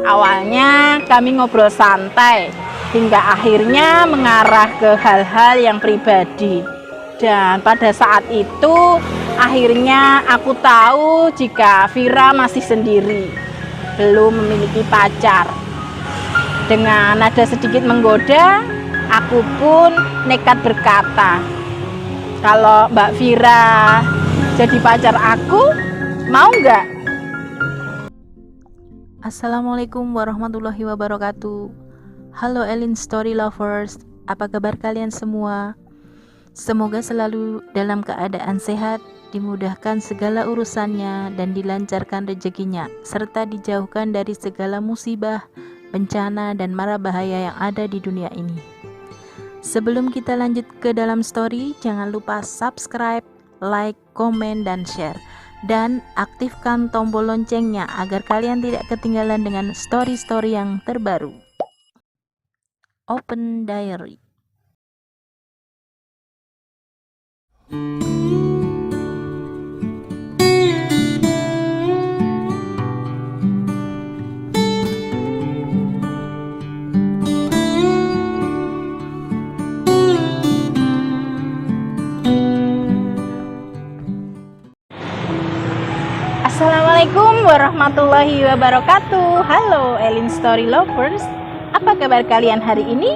Awalnya kami ngobrol santai, hingga akhirnya mengarah ke hal-hal yang pribadi. Dan pada saat itu, akhirnya aku tahu jika Vira masih sendiri, belum memiliki pacar. Dengan nada sedikit menggoda, aku pun nekat berkata, "Kalau Mbak Vira jadi pacar aku, mau nggak?" Assalamualaikum warahmatullahi wabarakatuh. Halo Elin Story Lovers, apa kabar kalian semua? Semoga selalu dalam keadaan sehat, dimudahkan segala urusannya dan dilancarkan rezekinya, serta dijauhkan dari segala musibah, bencana dan mara bahaya yang ada di dunia ini. Sebelum kita lanjut ke dalam story, jangan lupa subscribe, like, komen, dan share. Dan aktifkan tombol loncengnya agar kalian tidak ketinggalan dengan story-story yang terbaru. Open Diary. Assalamualaikum warahmatullahi wabarakatuh. Halo Elin Story Lovers, apa kabar kalian hari ini?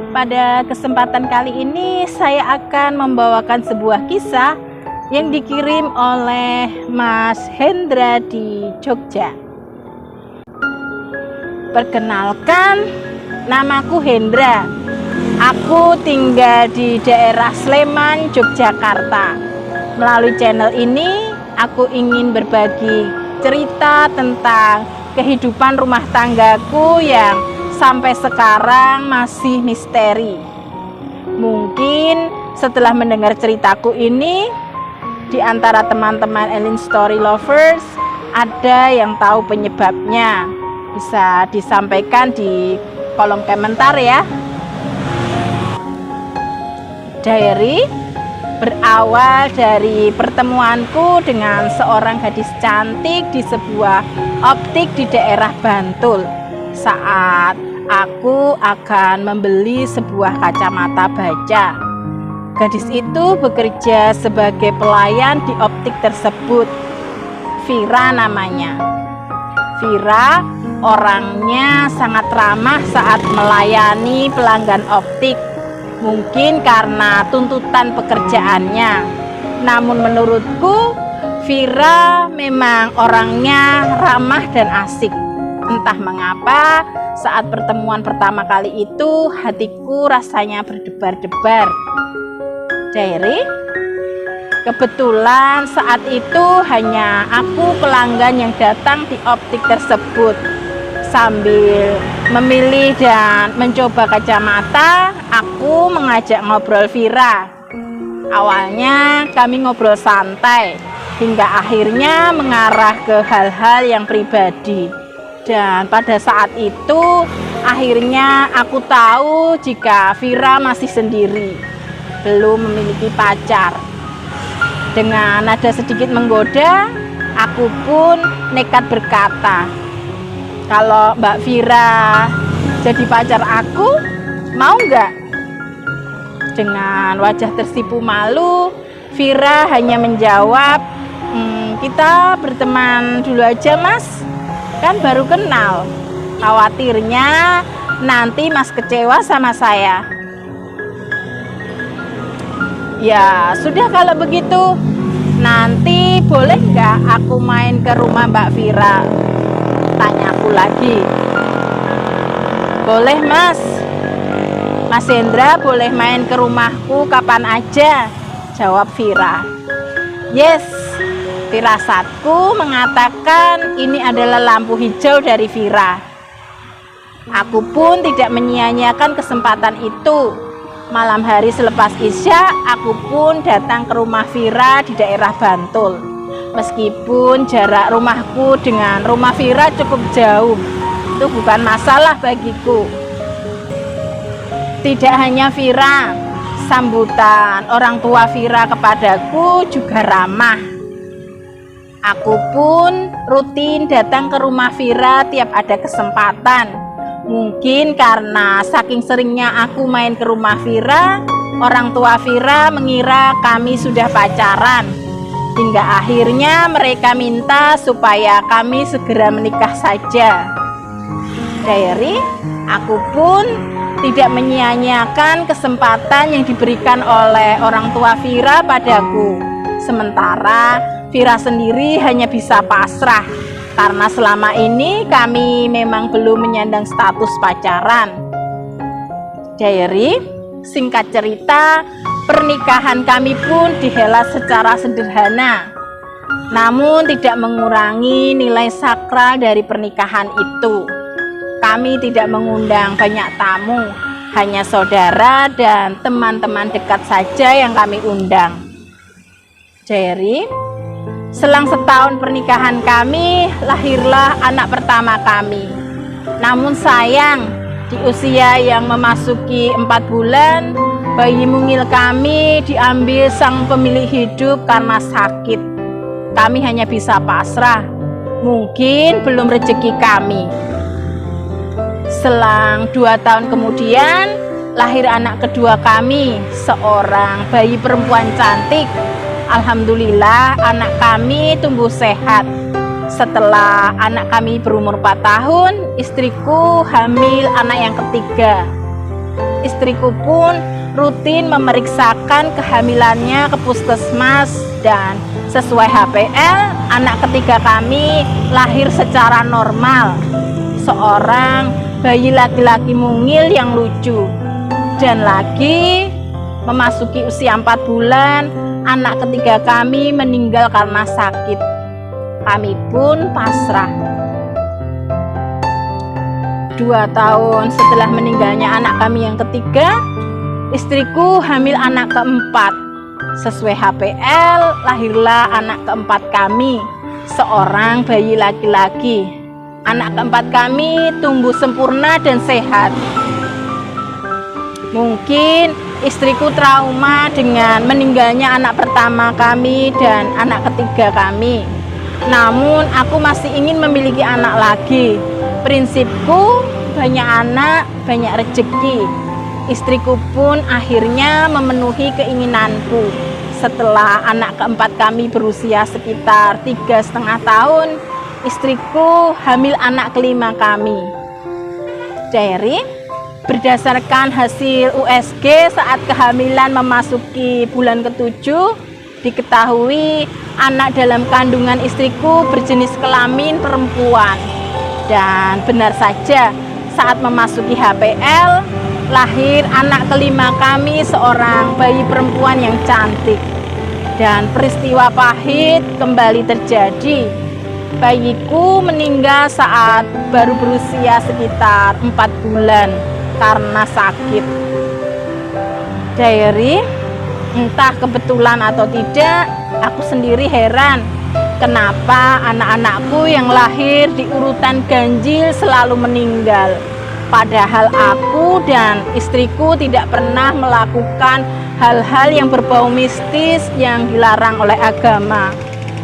Pada kesempatan kali ini saya akan membawakan sebuah kisah yang dikirim oleh Mas Hendra di Jogja. Perkenalkan, namaku Hendra. Aku tinggal di daerah Sleman, Yogyakarta. Melalui channel ini aku ingin berbagi cerita tentang kehidupan rumah tanggaku yang sampai sekarang masih misteri. Mungkin setelah mendengar ceritaku ini, di antara teman-teman Elin Story Lovers ada yang tahu penyebabnya. Bisa disampaikan di kolom komentar ya. Diary berawal dari pertemuanku dengan seorang gadis cantik di sebuah optik di daerah Bantul saat aku akan membeli sebuah kacamata baca. Gadis itu bekerja sebagai pelayan di optik tersebut. Vira namanya. Vira orangnya sangat ramah saat melayani pelanggan optik. Mungkin karena tuntutan pekerjaannya. Namun menurutku Vira memang orangnya ramah dan asik. Entah mengapa saat pertemuan pertama kali itu hatiku rasanya berdebar-debar. Diary, kebetulan saat itu hanya aku pelanggan yang datang di optik tersebut. Sambil memilih dan mencoba kacamata, aku mengajak ngobrol Vira. Awalnya kami ngobrol santai, hingga akhirnya mengarah ke hal-hal yang pribadi. Dan pada saat itu, akhirnya aku tahu jika Vira masih sendiri, belum memiliki pacar. Dengan nada sedikit menggoda, aku pun nekat berkata, "Kalau Mbak Vira jadi pacar aku, mau nggak?" Dengan wajah tersipu malu, Vira hanya menjawab, "Kita berteman dulu aja mas, kan baru kenal. Khawatirnya nanti mas kecewa sama saya." "Ya sudah kalau begitu, nanti boleh nggak aku main ke rumah Mbak Vira?" Tanyaku lagi. "Boleh mas, Mas Hendra boleh main ke rumahku kapan aja," jawab Vira. Yes, firasatku mengatakan ini adalah lampu hijau dari Vira. Aku pun tidak menyia-nyiakan kesempatan itu. Malam hari selepas Isya, aku pun datang ke rumah Vira di daerah Bantul. Meskipun jarak rumahku dengan rumah Vira cukup jauh, itu bukan masalah bagiku. Tidak hanya Vira, sambutan orang tua Vira kepadaku juga ramah. Aku pun rutin datang ke rumah Vira tiap ada kesempatan. Mungkin karena saking seringnya aku main ke rumah Vira, orang tua Vira mengira kami sudah pacaran. Hingga akhirnya mereka minta supaya kami segera menikah saja. Diary, aku pun tidak menyia-nyiakan kesempatan yang diberikan oleh orang tua Vira padaku. Sementara Vira sendiri hanya bisa pasrah karena selama ini kami memang belum menyandang status pacaran. Diary, singkat cerita, pernikahan kami pun dihelat secara sederhana, namun tidak mengurangi nilai sakral dari pernikahan itu. Kami tidak mengundang banyak tamu, hanya saudara dan teman-teman dekat saja yang kami undang. Diary, selang setahun pernikahan kami, lahirlah anak pertama kami. Namun sayang, di usia yang memasuki 4 bulan, bayi mungil kami diambil sang pemilik hidup karena sakit. Kami hanya bisa pasrah, mungkin belum rezeki kami. Selang 2 tahun kemudian, lahir anak kedua kami, seorang bayi perempuan cantik. Alhamdulillah, anak kami tumbuh sehat. Setelah anak kami berumur 4 tahun, istriku hamil anak yang ketiga. Istriku pun rutin memeriksakan kehamilannya ke puskesmas dan sesuai HPL, anak ketiga kami lahir secara normal. Seorang bayi laki-laki mungil yang lucu. Dan lagi memasuki usia 4 bulan, anak ketiga kami meninggal karena sakit. Kami pun pasrah. 2 tahun setelah meninggalnya anak kami yang ketiga, istriku hamil anak keempat. Sesuai HPL, lahirlah anak keempat kami, seorang bayi laki-laki. Anak keempat kami tumbuh sempurna dan sehat. Mungkin istriku trauma dengan meninggalnya anak pertama kami dan anak ketiga kami. Namun aku masih ingin memiliki anak lagi. Prinsipku, banyak anak, banyak rezeki. Istriku pun akhirnya memenuhi keinginanku. Setelah anak keempat kami berusia sekitar 3,5 tahun, istriku hamil anak kelima kami. Diary, berdasarkan hasil USG saat kehamilan memasuki bulan ke-7, diketahui anak dalam kandungan istriku berjenis kelamin perempuan. Dan benar saja, saat memasuki HPL, lahir anak kelima kami, seorang bayi perempuan yang cantik. Dan peristiwa pahit kembali terjadi. Bayiku meninggal saat baru berusia sekitar 4 bulan karena sakit. Diary, entah kebetulan atau tidak, aku sendiri heran kenapa anak-anakku yang lahir di urutan ganjil selalu meninggal. Padahal aku dan istriku tidak pernah melakukan hal-hal yang berbau mistis yang dilarang oleh agama.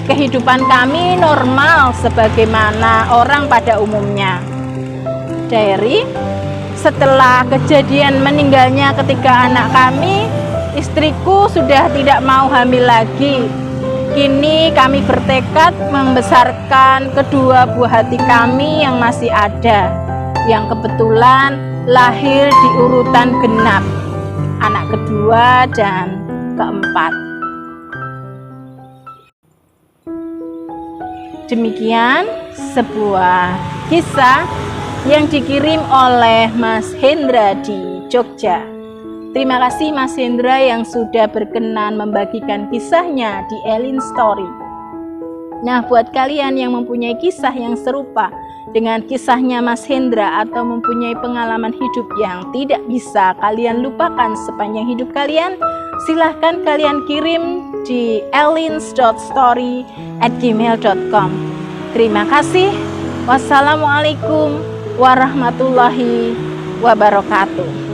Kehidupan kami normal sebagaimana orang pada umumnya. Diary, setelah kejadian meninggalnya ketiga anak kami, istriku sudah tidak mau hamil lagi. Kini kami bertekad membesarkan kedua buah hati kami yang masih ada, yang kebetulan lahir di urutan genap, anak kedua dan keempat. Demikian sebuah kisah yang dikirim oleh Mas Hendra di Jogja. Terima kasih Mas Hendra yang sudah berkenan membagikan kisahnya di Elin Story. Nah, buat kalian yang mempunyai kisah yang serupa dengan kisahnya Mas Hendra atau mempunyai pengalaman hidup yang tidak bisa kalian lupakan sepanjang hidup kalian, silahkan kalian kirim di elins.story@gmail.com. Terima kasih. Wassalamualaikum warahmatullahi wabarakatuh.